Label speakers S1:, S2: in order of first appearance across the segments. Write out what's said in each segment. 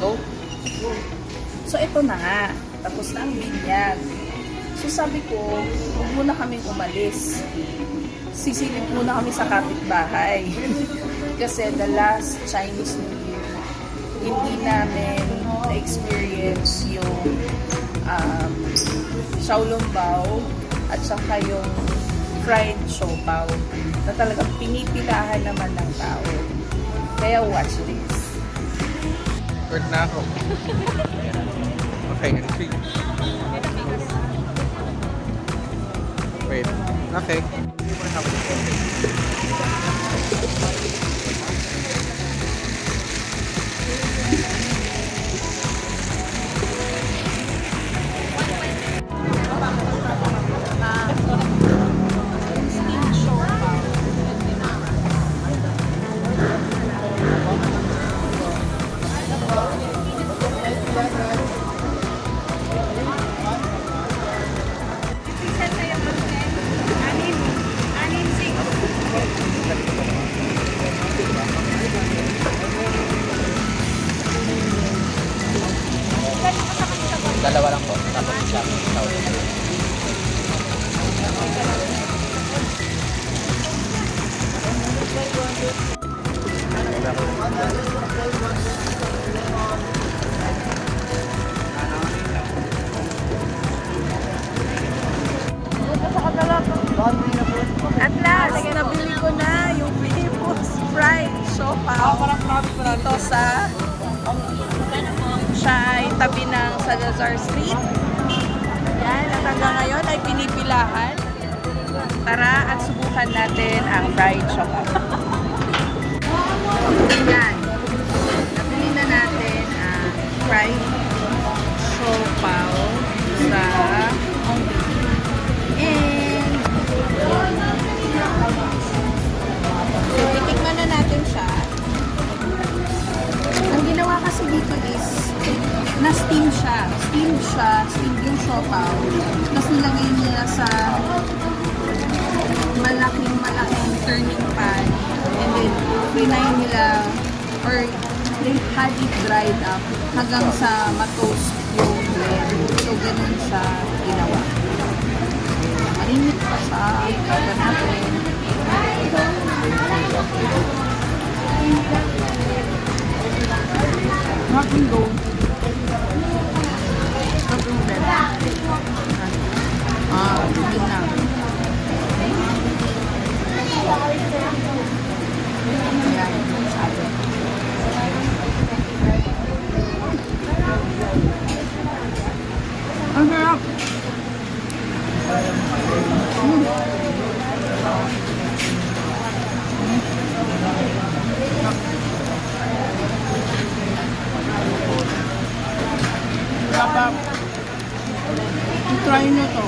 S1: to. So, ito na nga. Tapos na ang binyag. So, sabi ko, huwag muna kaming umalis. Sisilip muna kami sa kapitbahay. Kasi the last Chinese New Year, hindi namin na-experience yung xiaolongbao at saka yung fried siopaw na talagang pinipilahan naman ng tao. Kaya watch this.
S2: Word na ako. Okay, and three. Wait. Okay.
S3: Dalawa lang po. Tapos siya.
S1: At last, nabili ko na yung famous fried siopaw dito sa siya ay tabi ng Salazar Street. Yan, at hanggang ngayon ay pinipilahan. Tara at subukan natin ang fried siopaw. Yan. Nabili na natin ang fried siopaw sa and so, titikman na natin siya. Ang ginawa kasi dito is na-steam siya. Steam yung siopaw. Tapos nilagay nila sa malaking turning pan. And then, pinay nila or they had it dried up hanggang sa ma-toast yung bread. So, ganun siya ginawa. Mainit pa siya. Ito natin. Nothing go. Yun na. Ayan, sabi. Ang sarap. Sarap. I-try nyo to.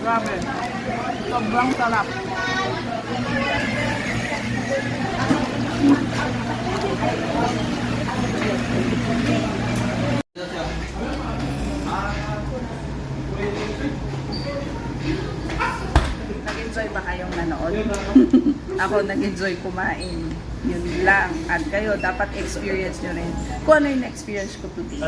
S1: Grabe. Sobrang sarap. Nag-enjoy ba kayong nanood? Ako nag-enjoy kumain. Yun lang. At kayo, dapat experience nyo rin. Kung ano yung experience ko today.